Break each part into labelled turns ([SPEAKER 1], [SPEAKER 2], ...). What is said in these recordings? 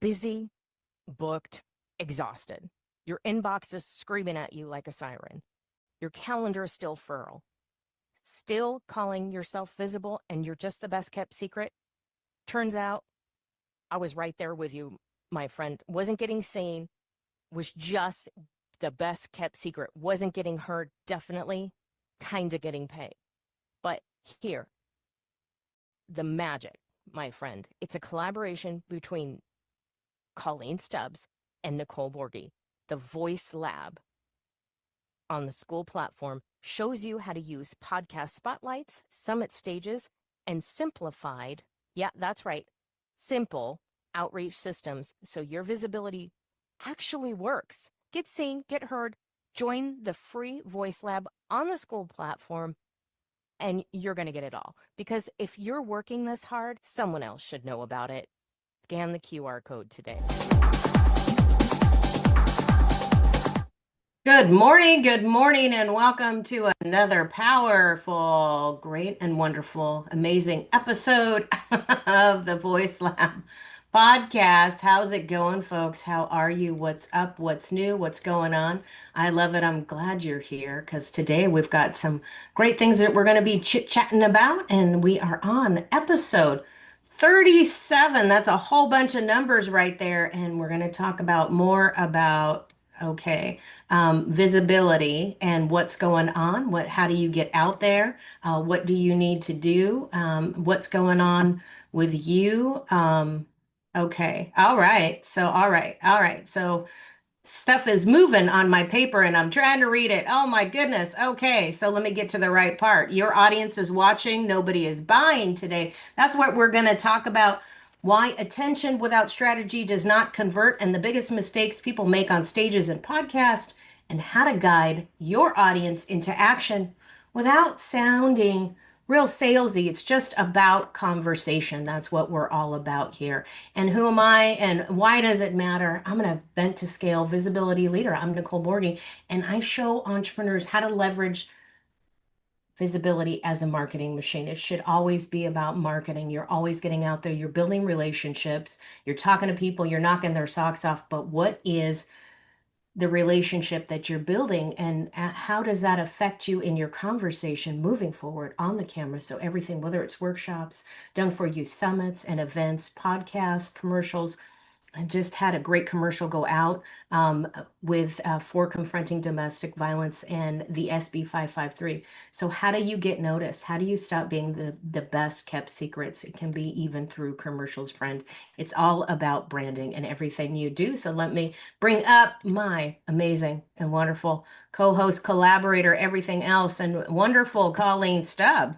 [SPEAKER 1] busy, booked, exhausted. Your inbox is screaming at you like a siren. Your calendar is still full. Still calling yourself visible and you're just the best kept secret? Turns out I was right there with you, my friend. Wasn't getting seen, was just the best kept secret. Wasn't getting heard, definitely, kind of getting paid. But here, the magic, my friend. It's a collaboration between Colleen Stubbs and Nicole Borghi. The Voice Lab on the school platform shows you how to use podcast spotlights, summit stages, and simplified, yeah, that's right, simple outreach systems so your visibility actually works. Get seen, get heard, join the free Voice Lab on the school platform, and you're going to get it all. Because if you're working this hard, someone else should know about it. Scan the QR code today.
[SPEAKER 2] Good morning, and welcome to another powerful, great, and wonderful, amazing episode of the Voice Lab podcast. How's it going, folks? How are you? What's up? What's new? What's going on? I love it. I'm glad you're here because today we've got some great things that we're going to be chit-chatting about, and we are on episode 37. That's a whole bunch of numbers right there, and we're going to talk about more about visibility and what's going on. How do you get out there? What do you need to do? What's going on with you? Okay. All right. All right. So stuff is moving on my paper and I'm trying to read it. Oh my goodness. Okay, so let me get to the right part. Your audience is watching, nobody is buying today. That's what we're going to talk about. Why attention without strategy does not convert, and the biggest mistakes people make on stages and podcasts, and how to guide your audience into action without sounding real salesy. It's just about conversation. That's what we're all about here. And who am I and why does it matter? I'm an event to scale visibility leader. I'm Nicole Borghi, and I show entrepreneurs how to leverage visibility as a marketing machine. It should always be about marketing. You're always getting out there, you're building relationships, you're talking to people, you're knocking their socks off. But what is the relationship that you're building, and how does that affect you in your conversation moving forward on the camera? So everything, whether it's workshops, done for you summits and events, podcasts, commercials. I just had a great commercial go out with for confronting domestic violence and the SB 553. So how do you get noticed? How do you stop being the best kept secrets? It can be even through commercials, friend. It's all about branding and everything you do. So let me bring up my amazing and wonderful co-host, collaborator, everything else, and wonderful Colleen Stubbs.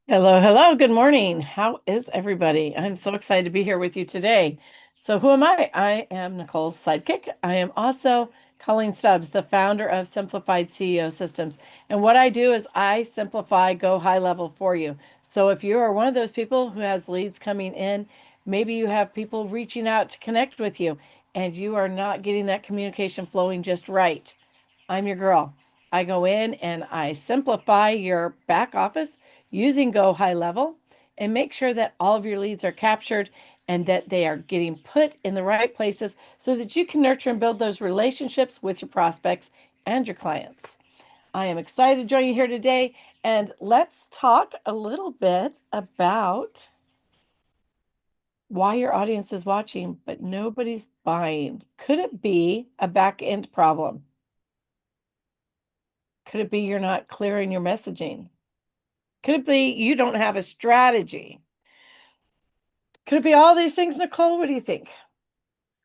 [SPEAKER 3] Hello, hello. Good morning. How is everybody? I'm so excited to be here with you today. So, who am I? I am Nicole's sidekick. I am also Colleen Stubbs, the founder of Simplified CEO Systems. And what I do is I simplify, go high level for you. So, if you are one of those people who has leads coming in, maybe you have people reaching out to connect with you, and you are not getting that communication flowing just right. I'm your girl. I go in and I simplify your back office using Go High Level and make sure that all of your leads are captured and that they are getting put in the right places so that you can nurture and build those relationships with your prospects and your clients. I am excited to join you here today, and let's talk a little bit about why your audience is watching, but nobody's buying. Could it be a back end problem? Could it be you're not clearing your messaging? Could it be you don't have a strategy? Could it be all these things, Nicole? What do you think?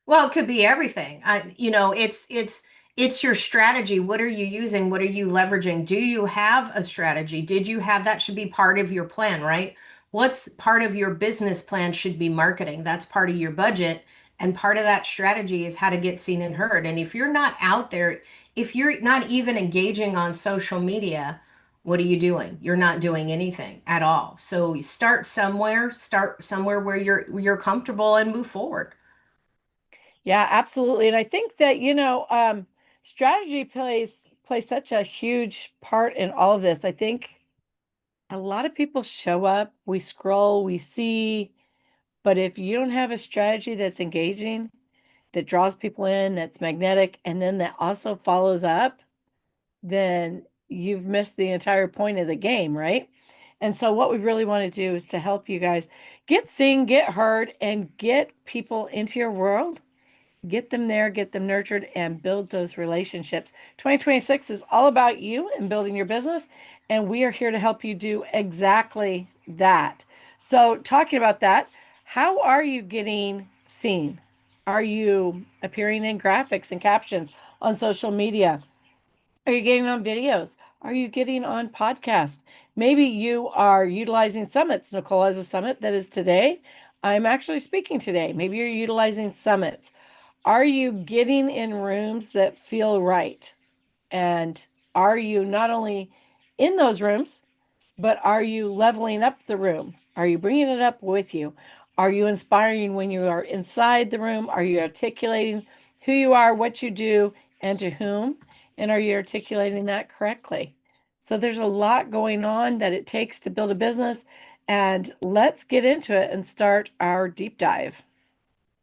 [SPEAKER 2] Well, it could be everything. It's your strategy. What are you using? What are you leveraging? Do you have a strategy? Did you have that? Should be part of your plan, right? What's part of your business plan should be marketing. That's part of your budget. And part of that strategy is how to get seen and heard. And if you're not out there, if you're not even engaging on social media, what are you doing? You're not doing anything at all. So you start somewhere where you're comfortable and move forward.
[SPEAKER 3] Yeah, absolutely. And I think that, strategy plays such a huge part in all of this. I think a lot of people show up, we scroll, we see, But if you don't have a strategy that's engaging, that draws people in, that's magnetic, and then that also follows up, then you've missed the entire point of the game, right? And so what we really want to do is to help you guys get seen, get heard, and get people into your world, get them there, get them nurtured, and build those relationships. 2026 is all about you and building your business, and we are here to help you do exactly that. So talking about that, how are you getting seen? Are you appearing in graphics and captions on social media? Are you getting on videos? Are you getting on podcasts? Maybe you are utilizing summits. Nicole has a summit that is today. I'm actually speaking today. Maybe you're utilizing summits. Are you getting in rooms that feel right? And are you not only in those rooms, but are you leveling up the room? Are you bringing it up with you? Are you inspiring when you are inside the room? Are you articulating who you are, what you do, and to whom? And are you articulating that correctly? So there's a lot going on that it takes to build a business. And let's get into it and start our deep dive.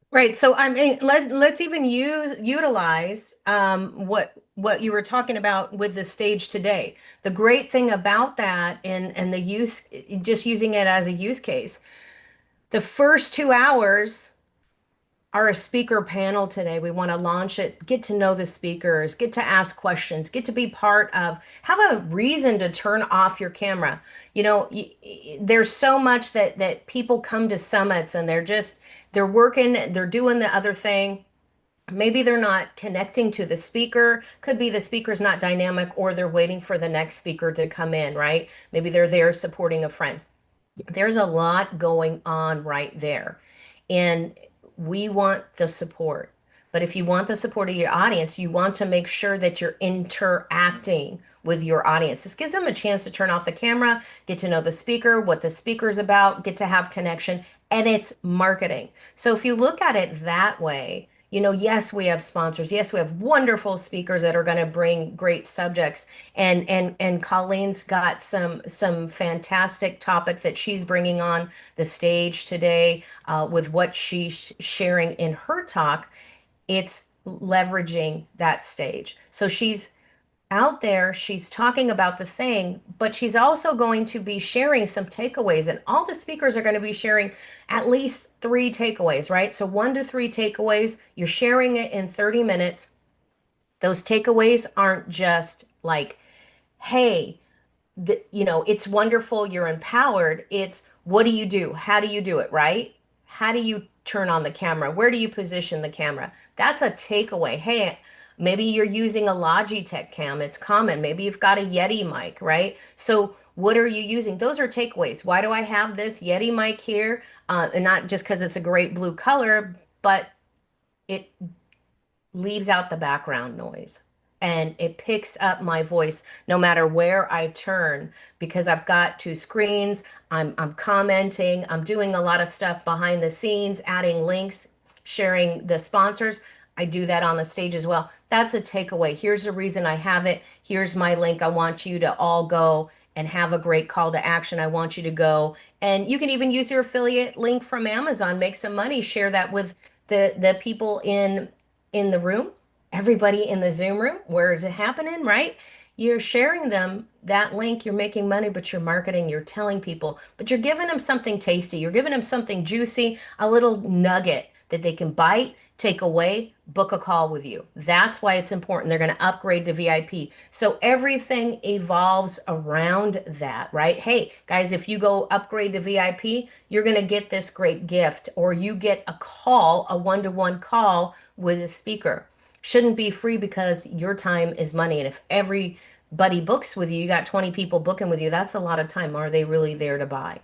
[SPEAKER 2] Right. So I mean, let's even utilize what you were talking about with the stage today. The great thing about that and the use, just using it as a use case, the first 2 hours are a speaker panel today. We want to launch it, get to know the speakers, get to ask questions, get to be part of, have a reason to turn off your camera. You know, there's so much that people come to summits and they're working, they're doing the other thing. Maybe they're not connecting to the speaker. Could be the speaker's not dynamic or they're waiting for the next speaker to come in, right? Maybe they're there supporting a friend. There's a lot going on right there. And we want the support. But if you want the support of your audience, you want to make sure that you're interacting with your audience. This gives them a chance to turn off the camera, get to know the speaker, what the speaker's about, get to have connection, and it's marketing. So if you look at it that way, you know, yes, we have sponsors. Yes, we have wonderful speakers that are going to bring great subjects. And Colleen's got some fantastic topic that she's bringing on the stage today with what she's sharing in her talk. It's leveraging that stage. So she's out there, she's talking about the thing, but she's also going to be sharing some takeaways, and all the speakers are going to be sharing at least 3 takeaways, right? So 1 to 3 takeaways, you're sharing it in 30 minutes. Those takeaways aren't just like, hey, it's wonderful, you're empowered. It's what do you do? How do you do it, right? How do you turn on the camera? Where do you position the camera? That's a takeaway. Hey, maybe you're using a Logitech cam. It's common. Maybe you've got a Yeti mic, right? So what are you using? Those are takeaways. Why do I have this Yeti mic here? And not just because it's a great blue color, but it leaves out the background noise and it picks up my voice no matter where I turn because I've got 2 screens. I'm commenting, I'm doing a lot of stuff behind the scenes, adding links, sharing the sponsors. I do that on the stage as well. That's a takeaway. Here's the reason I have it. Here's my link. I want you to all go and have a great call to action. I want you to go. And you can even use your affiliate link from Amazon, make some money, share that with the people in the room, everybody in the Zoom room, where is it happening, right? You're sharing them that link, you're making money, but you're marketing, you're telling people, but you're giving them something tasty, you're giving them something juicy, a little nugget that they can bite, take away, book a call with you. That's why it's important. They're going to upgrade to VIP. So everything evolves around that, right? Hey, guys, if you go upgrade to VIP, you're going to get this great gift, or you get a call, a one-to-one call with a speaker. Shouldn't be free because your time is money. And if everybody books with you, you got 20 people booking with you, that's a lot of time. Are they really there to buy?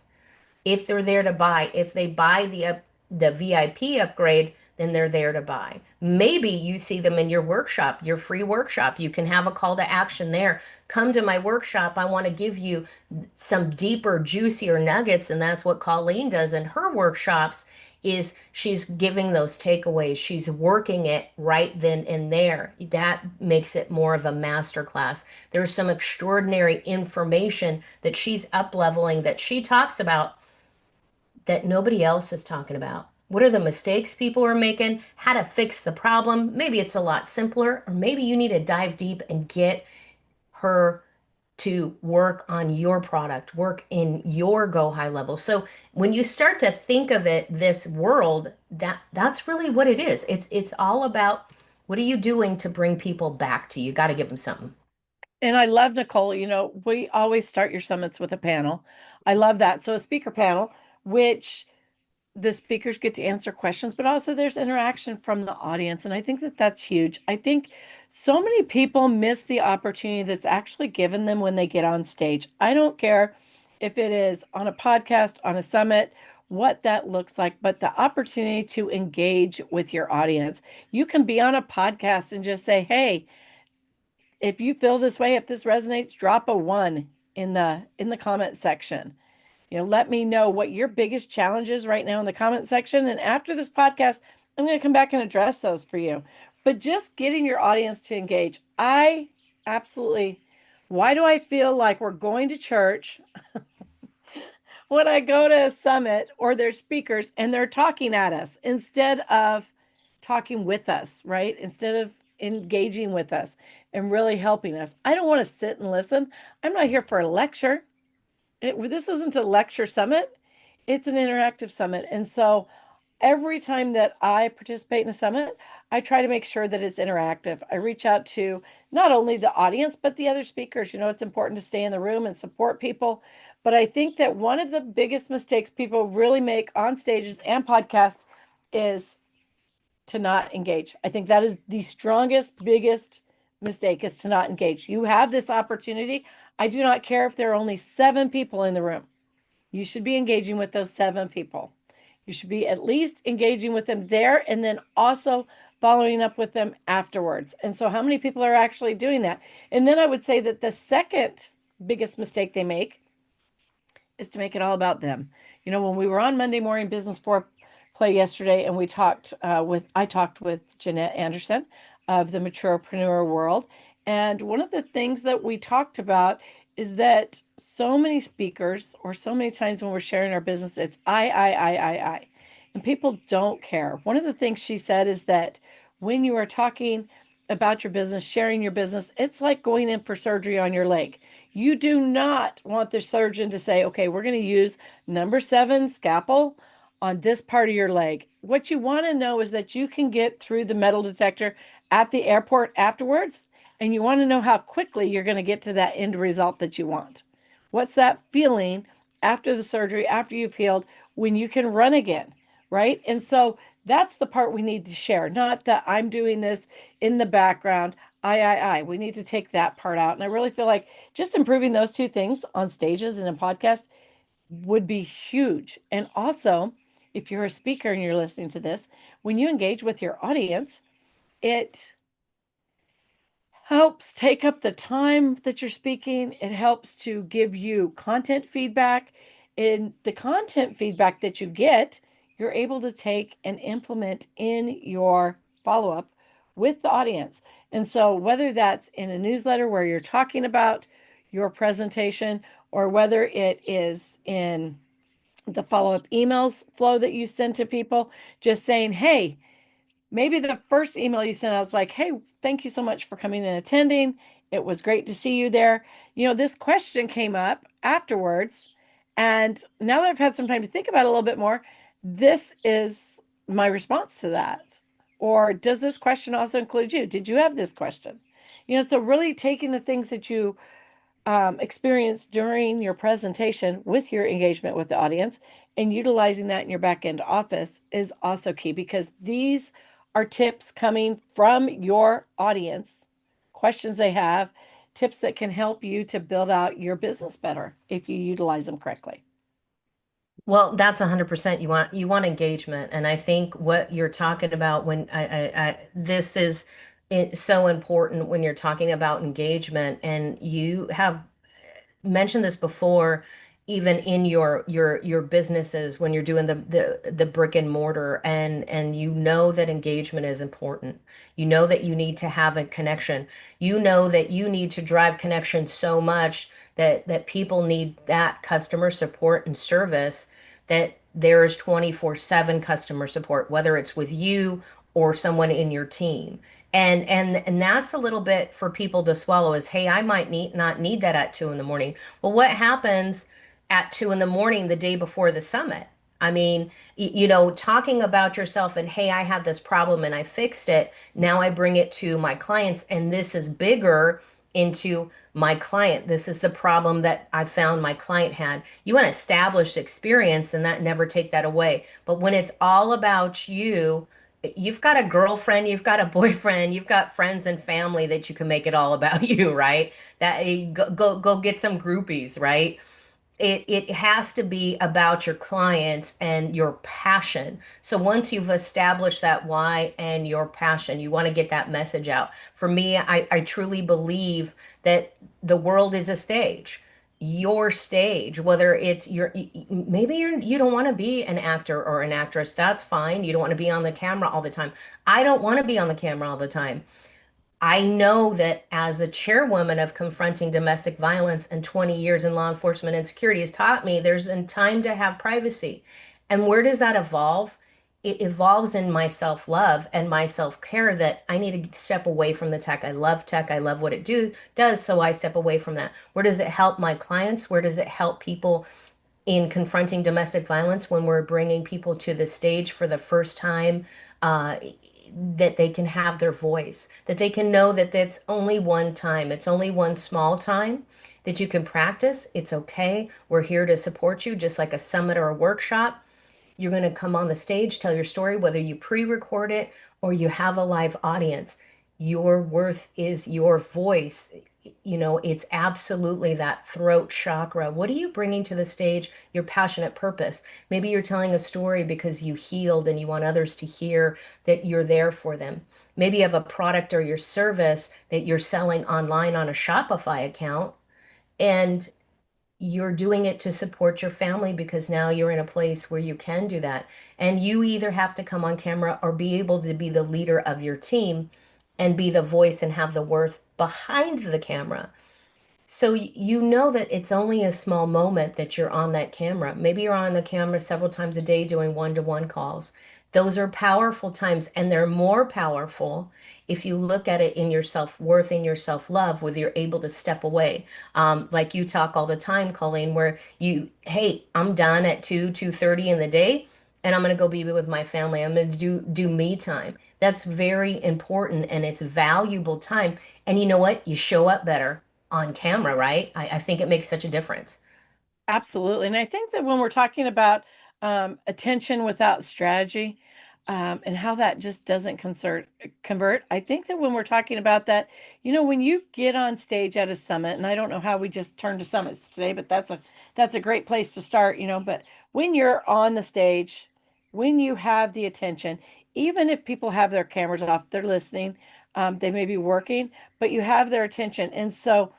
[SPEAKER 2] If they're there to buy, if they buy the VIP upgrade, then they're there to buy. Maybe you see them in your workshop, your free workshop. You can have a call to action there. Come to my workshop. I want to give you some deeper, juicier nuggets. And that's what Colleen does in her workshops is she's giving those takeaways. She's working it right then and there. That makes it more of a master class. There's some extraordinary information that she's up leveling that she talks about that nobody else is talking about? What are the mistakes people are making? How to fix the problem? Maybe it's a lot simpler, or maybe you need to dive deep and get her to work on your product, work in your go high level. So when you start to think of it, this world, that's really what it is. It's all about what are you doing to bring people back to you? Got to give them something.
[SPEAKER 3] And I love, Nicole, we always start your summits with a panel. I love that. So a speaker panel, which the speakers get to answer questions, but also there's interaction from the audience. And I think that that's huge. I think so many people miss the opportunity that's actually given them when they get on stage. I don't care if it is on a podcast, on a summit, what that looks like, but the opportunity to engage with your audience. You can be on a podcast and just say, hey, if you feel this way, if this resonates, drop a one in the comment section. Let me know what your biggest challenge is right now in the comment section. And after this podcast, I'm going to come back and address those for you. But just getting your audience to engage. I absolutely, why do I feel like we're going to church when I go to a summit or there's speakers and they're talking at us instead of talking with us, right? Instead of engaging with us and really helping us. I don't want to sit and listen. I'm not here for a lecture. This isn't a lecture summit, it's an interactive summit. And so every time that I participate in a summit, I try to make sure that it's interactive. I reach out to not only the audience, but the other speakers. It's important to stay in the room and support people. But I think that one of the biggest mistakes people really make on stages and podcasts is to not engage. I think that is the strongest, biggest mistake is to not engage. You have this opportunity. I do not care if there are only 7 people in the room. You should be engaging with those 7 people. You should be at least engaging with them there and then also following up with them afterwards. And so, how many people are actually doing that? And then I would say that the second biggest mistake they make is to make it all about them. When we were on Monday Morning Business Foreplay yesterday, and I talked with Jeanette Anderson of the Maturepreneur World, and one of the things that we talked about is that so many speakers, or so many times when we're sharing our business, it's I, and people don't care. One of the things she said is that when you are talking about your business, sharing your business, it's like going in for surgery on your leg. You do not want the surgeon to say, okay, we're going to use number 7 scalpel on this part of your leg. What you want to know is that you can get through the metal detector at the airport afterwards, and you want to know how quickly you're going to get to that end result that you want. What's that feeling after the surgery, after you've healed, when you can run again, right? And so that's the part we need to share, not that I'm doing this in the background. We need to take that part out. And I really feel like just improving those 2 things on stages and in podcasts would be huge. And also, if you're a speaker and you're listening to this, when you engage with your audience, it helps take up the time that you're speaking. It helps to give you content feedback. In the content feedback that you get, you're able to take and implement in your follow-up with the audience. And so whether that's in a newsletter where you're talking about your presentation, or whether it is in the follow-up emails flow that you send to people, just saying, hey, maybe the first email you sent, I was like, hey, thank you so much for coming and attending. It was great to see you there. This question came up afterwards. And now that I've had some time to think about it a little bit more, this is my response to that. Or does this question also include you? Did you have this question? So really taking the things that you experience during your presentation with your engagement with the audience and utilizing that in your back end office is also key, because these are tips coming from your audience, questions they have, tips that can help you to build out your business better if you utilize them correctly.
[SPEAKER 2] Well, that's 100%. You want engagement, and I think what you're talking about when this is so important when you're talking about engagement, and you have mentioned this before, even in your businesses when you're doing the brick and mortar, and you know that engagement is important. You know that you need to have a connection. You know that you need to drive connection so much that people need that customer support and service, that there is 24/7 customer support, whether it's with you or someone in your team. And that's a little bit for people to swallow is, hey, I might need not need that at 2 in the morning. Well, what happens at 2 in the morning the day before the summit? I mean, talking about yourself and, hey, I had this problem and I fixed it. Now I bring it to my clients, and this is bigger into my client. This is the problem that I found my client had. You want to establish experience and that never take that away. But when it's all about you, you've got a girlfriend, you've got a boyfriend, you've got friends and family that you can make it all about you, right? That go get some groupies, right? It has to be about your clients and your passion. So once you've established that why and your passion, you want to get that message out. For me, I truly believe that the world is a stage. Your stage, whether it's maybe you don't want to be an actor or an actress, that's fine. You don't want to be on the camera all the time. I don't want to be on the camera all the time. I know that as a chairwoman of confronting domestic violence and 20 years in law enforcement and security has taught me there's a time to have privacy. And where does that evolve? It evolves in my self-love and my self-care that I need to step away from the tech. I love tech. I love what it does, so I step away from that. Where does it help my clients? Where does it help people in confronting domestic violence when we're bringing people to the stage for the first time, that they can have their voice, that they can know that it's only one time, it's only one small time that you can practice. It's okay. We're here to support you, just like a summit or a workshop. You're going to come on the stage, tell your story, whether you pre-record it or you have a live audience. Your worth is your voice. It's absolutely that throat chakra. What are you bringing to the stage? Your passionate purpose. Maybe you're telling a story because you healed and you want others to hear that you're there for them. Maybe you have a product or your service that you're selling online on a Shopify account, and you're doing it to support your family because now you're in a place where you can do that. And you either have to come on camera or be able to be the leader of your team and be the voice and have the worth behind the camera. So you know that it's only a small moment that you're on that camera. Maybe you're on the camera several times a day doing one-to-one calls. Those are powerful times, and they're more powerful if you look at it in your self-worth and your self-love, whether you're able to step away. Like you talk all the time, Colleen, where hey, I'm done at 2:30 in the day, and I'm going to go be with my family. I'm going to do me time. That's very important, and it's valuable time. And you know what? You show up better on camera, right? I think it makes such a difference.
[SPEAKER 3] Absolutely. And I think that when we're talking about attention without strategy, and how that just doesn't convert, I think that when we're talking about that, when you get on stage at a summit, and I don't know how we just turned to summits today, but that's a great place to start, but when you're on the stage, when you have the attention, even if people have their cameras off, they're listening, they may be working, but you have their attention. And so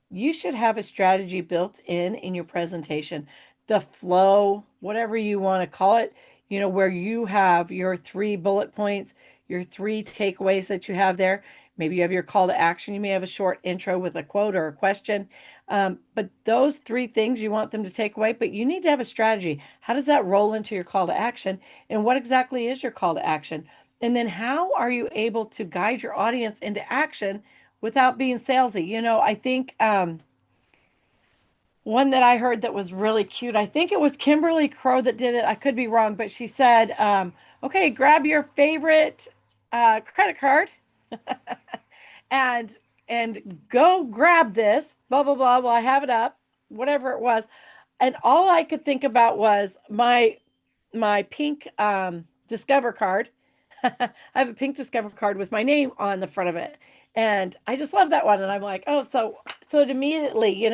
[SPEAKER 3] you should have a strategy built in your presentation, the flow, whatever you want to call it, where you have your 3 bullet points, your 3 takeaways that you have there. Maybe you have your call to action. You may have a short intro with a quote or a question. But those 3 things you want them to take away, but you need to have a strategy. How does that roll into your call to action? And what exactly is your call to action? And then how are you able to guide your audience into action without being salesy? I think one that I heard that was really cute, I think it was Kimberly Crow that did it. I could be wrong, but she said, okay, grab your favorite credit card and go grab this, blah, blah, blah. Well, I have it up, whatever it was. And all I could think about was my pink Discover card. I have a pink Discover card with my name on the front of it. And I just love that one. And I'm like, oh, so it immediately,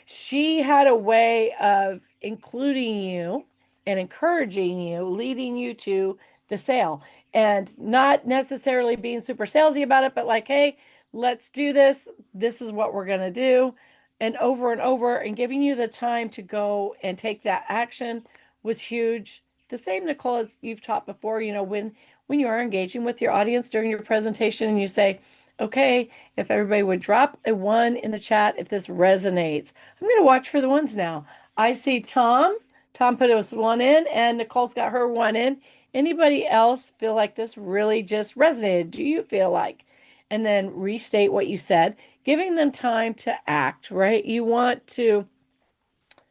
[SPEAKER 3] she had a way of including you and encouraging you, leading you to the sale, and not necessarily being super salesy about it, but like, hey, let's do this. This is what we're going to do. And over, and giving you the time to go and take that action was huge. The same, Nicole, as you've taught before, when you are engaging with your audience during your presentation and you say, okay, if everybody would drop a 1 in the chat if this resonates. I'm going to watch for the ones now. I see Tom Tom put his one in, and Nicole's got her one in. Anybody else feel like this really just resonated? Do you feel like? And then restate what you said, giving them time to act, right? You want to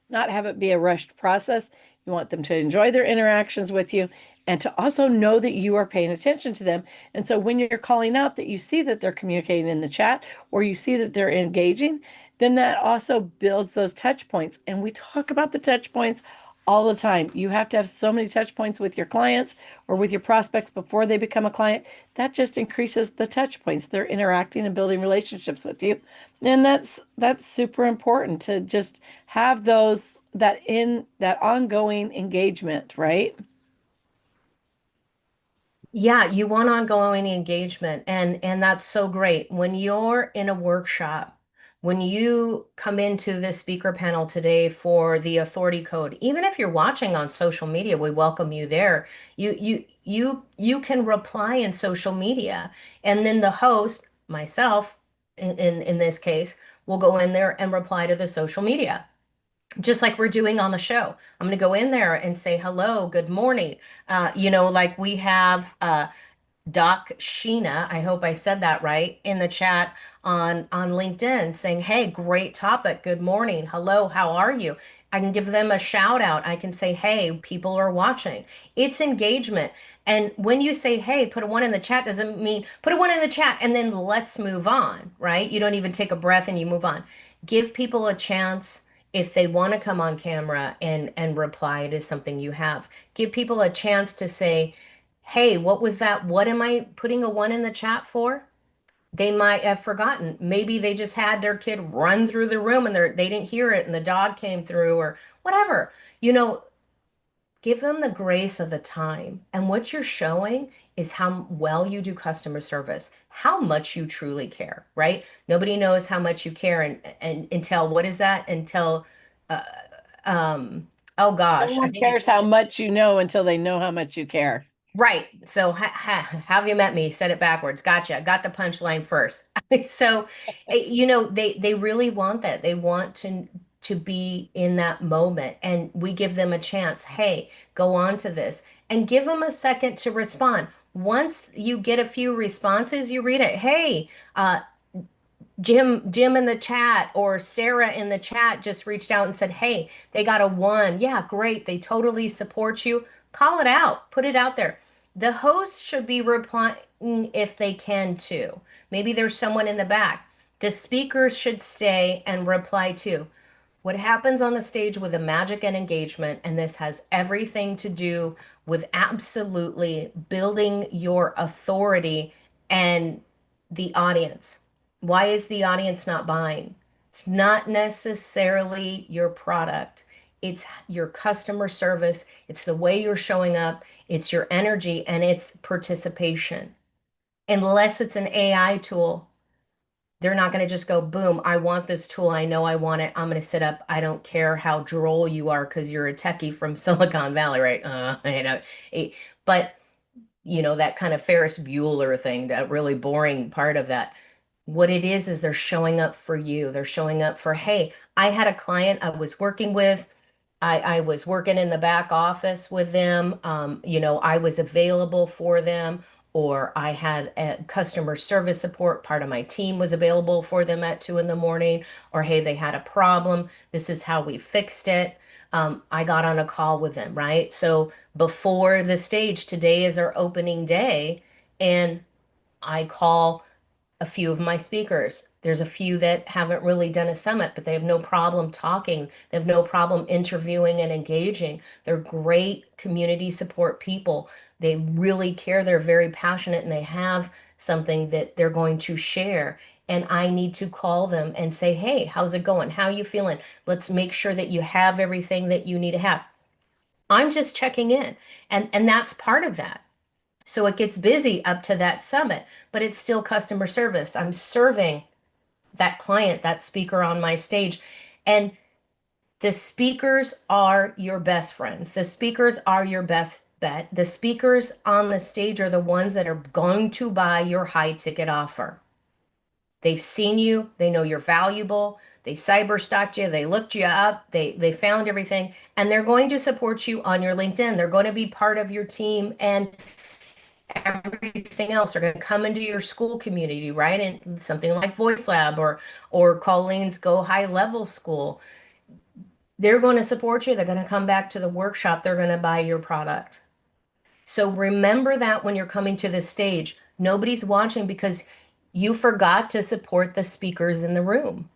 [SPEAKER 3] not have it be a rushed process. You want them to enjoy their interactions with you and to also know that you are paying attention to them. And so when you're calling out that you see that they're communicating in the chat or you see that they're engaging, then that also builds those touch points. And we talk about the touch points all the time. You have to have so many touch points with your clients or with your prospects before they become a client. That just increases the touch points. They're interacting and building relationships with you. And that's super important to just have those that ongoing engagement, right?
[SPEAKER 2] Yeah, you want ongoing engagement, and that's so great. When you're in a workshop, when you come into this speaker panel today for the authority code, even if you're watching on social media, we welcome you there. You can reply in social media, and then the host, myself, in this case, will go in there and reply to the social media, just like we're doing on the show. I'm going to go in there and say hello, good morning. Like we have Doc Sheena, I hope I said that right, in the chat on LinkedIn saying, "Hey, great topic. Good morning. Hello, how are you?" I can give them a shout out. I can say, "Hey, people are watching." It's engagement. And when you say, "Hey, put a one in the chat," doesn't mean put a one in the chat and then let's move on, right? You don't even take a breath and you move on. Give people a chance if they want to come on camera and reply to something you have. Give people a chance to say, "Hey, what was that? What am I putting a one in the chat for?" They might have forgotten. Maybe they just had their kid run through the room and they didn't hear it and the dog came through or whatever. You know, give them the grace of the time. And what you're showing is how well you do customer service, how much you truly care, right? Nobody knows how much you care and until what is that? Until uh, oh
[SPEAKER 3] No
[SPEAKER 2] gosh, I
[SPEAKER 3] one
[SPEAKER 2] think
[SPEAKER 3] cares
[SPEAKER 2] it's
[SPEAKER 3] how much you know until they know how much you care.
[SPEAKER 2] right. So have you met me? Said it backwards. Gotcha. Got the punchline first. So, they really want that. They want to be in that moment, and we give them a chance. Hey, go on to this, and give them a second to respond. Once you get a few responses, you read it. Hey, Jim in the chat or Sarah in the chat just reached out and said, "Hey, they got a one. Yeah, great. They totally support you." Call it out. Put it out there. The host should be replying if they can too. Maybe there's someone in the back. The speakers should stay and reply too. What happens on the stage with the magic and engagement, and this has everything to do with absolutely building your authority and the audience. Why is the audience not buying? It's not necessarily your product. It's your customer service. It's the way you're showing up. It's your energy and it's participation. Unless it's an AI tool, they're not going to just go, boom, I want this tool. I know I want it. I'm going to sit up. I don't care how droll you are because you're a techie from Silicon Valley, right? But that kind of Ferris Bueller thing, that really boring part of that. What it is they're showing up for you. They're showing up for, hey, I had a client I was working with. I was working in the back office with them. I was available for them, or I had a customer service support. Part of my team was available for them at 2 in the morning, or hey, they had a problem. This is how we fixed it. I got on a call with them, right? So before the stage, today is our opening day, and I call a few of my speakers. There's a few that haven't really done a summit, but they have no problem talking. They have no problem interviewing and engaging. They're great community support people. They really care. They're very passionate and they have something that they're going to share. And I need to call them and say, "Hey, how's it going? How are you feeling? Let's make sure that you have everything that you need to have." I'm just checking in. And that's part of that. So it gets busy up to that summit, but it's still customer service. I'm serving that client, that speaker on my stage. And the speakers are your best friends. The speakers are your best bet. The speakers on the stage are the ones that are going to buy your high ticket offer. They've seen you, they know you're valuable, they cyber stalked you, they looked you up, they found everything, and they're going to support you on your LinkedIn. They're going to be part of your team and everything else. They're going to come into your school community, right? And something like Voice Lab or Colleen's Go High Level School. They're going to support you. They're going to come back to the workshop. They're going to buy your product. So remember that when you're coming to this stage, nobody's watching because you forgot to support the speakers in the room.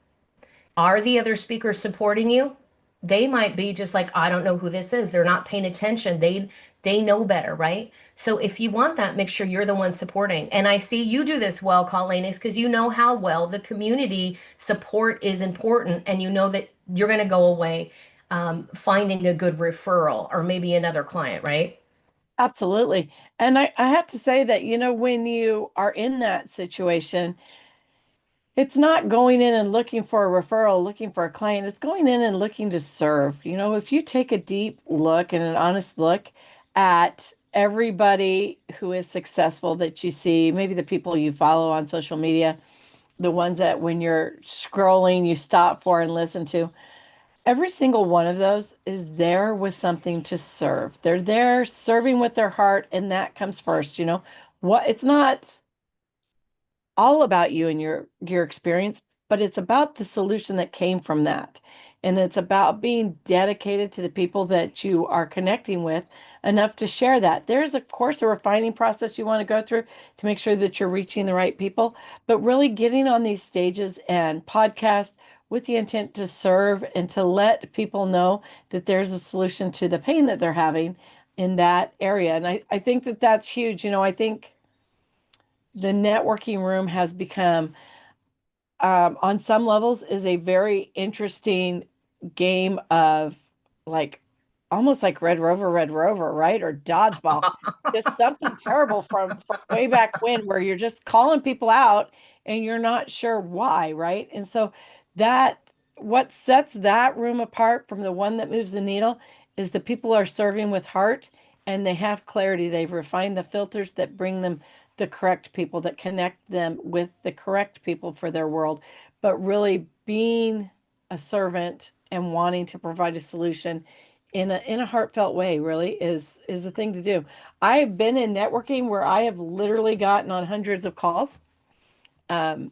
[SPEAKER 2] Are the other speakers supporting you? They might be just like, I don't know who this is. They're not paying attention. They know better, right? So if you want that, make sure you're the one supporting. And I see you do this well, Colleen, is because you know how well the community support is important, and you know that you're going to go away finding a good referral or maybe another client, right?
[SPEAKER 3] Absolutely. And I have to say that, when you are in that situation, it's not going in and looking for a referral, looking for a client. It's going in and looking to serve. If you take a deep look and an honest look at everybody who is successful that you see, maybe the people you follow on social media, the ones that when you're scrolling, you stop for and listen to, every single one of those is there with something to serve. They're there serving with their heart, and that comes first. What it's not all about you and your experience, but it's about the solution that came from that. And it's about being dedicated to the people that you are connecting with enough to share that. There's, of course, a refining process you want to go through to make sure that you're reaching the right people, but really getting on these stages and podcasts with the intent to serve and to let people know that there's a solution to the pain that they're having in that area. And I think that that's huge. I think the networking room has become, on some levels, is a very interesting game of, like, almost like Red Rover, right? Or dodgeball. Just something terrible from way back when, where you're just calling people out and you're not sure why, right? And so that what sets that room apart from the one that moves the needle is the people are serving with heart, and they have clarity. They've refined the filters that bring them the correct people, that connect them with the correct people for their world, but really being a servant and wanting to provide a solution in a heartfelt way really is the thing to do. I've been in networking where I have literally gotten on hundreds of calls, um,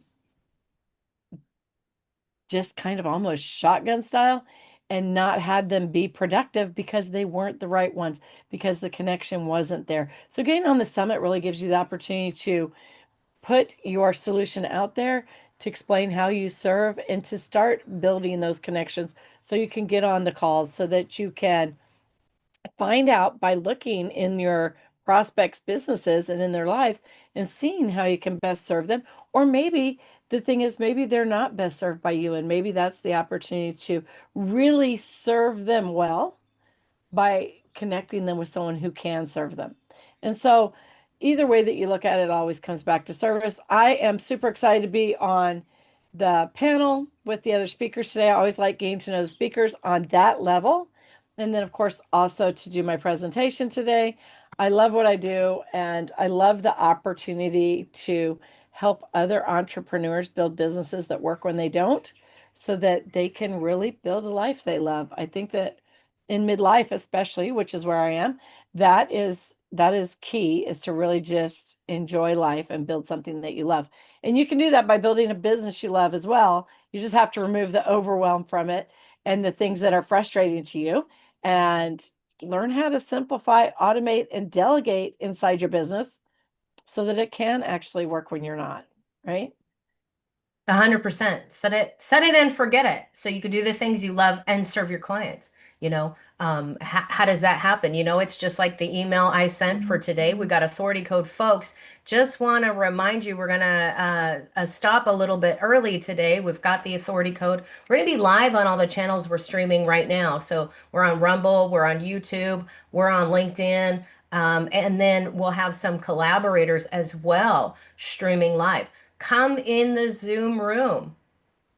[SPEAKER 3] just kind of almost shotgun style, and not had them be productive because they weren't the right ones, because the connection wasn't there. So getting on the summit really gives you the opportunity to put your solution out there, to explain how you serve, and to start building those connections so you can get on the calls, so that you can find out by looking in your prospects' businesses and in their lives and seeing how you can best serve them. Or maybe the thing is, maybe they're not best served by you, and maybe that's the opportunity to really serve them well by connecting them with someone who can serve them. And so, either way that you look at it, always comes back to service. I am super excited to be on the panel with the other speakers today. I always like getting to know the speakers on that level. And then, of course, also to do my presentation today. I love what I do, and I love the opportunity to help other entrepreneurs build businesses that work when they don't, so that they can really build a life they love. I think that in midlife, especially, which is where I am, that is key, is to really just enjoy life and build something that you love. And you can do that by building a business you love as well. You just have to remove the overwhelm from it and the things that are frustrating to you, and learn how to simplify, automate, and delegate inside your business so that it can actually work when you're not, right?
[SPEAKER 2] 100%. Set it and forget it. So you could do the things you love and serve your clients. How does that happen? It's just like the email I sent for today. We got authority code, folks. Just want to remind you, we're going to stop a little bit early today. We've got the authority code. We're going to be live on all the channels we're streaming right now. So we're on Rumble, we're on YouTube, we're on LinkedIn. And then we'll have some collaborators as well streaming live. Come in the Zoom room,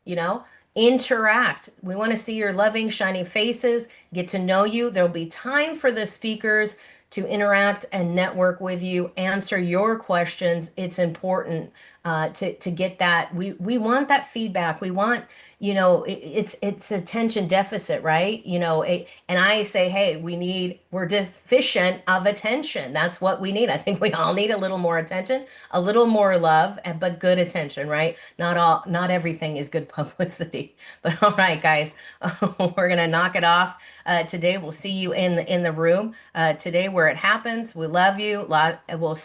[SPEAKER 2] you know, interact. We want to see your loving, shining faces, get to know you. There'll be time for the speakers to interact and network with you, answer your questions. It's important. to get that. We want that feedback. We want, you know, it's attention deficit, right? You know, and I say, hey, we're deficient of attention. That's what we need. I think we all need a little more attention, a little more love, but good attention, right? Not everything is good publicity. But all right, guys, we're gonna knock it off today. We'll see you in the room today where it happens. We love you. We'll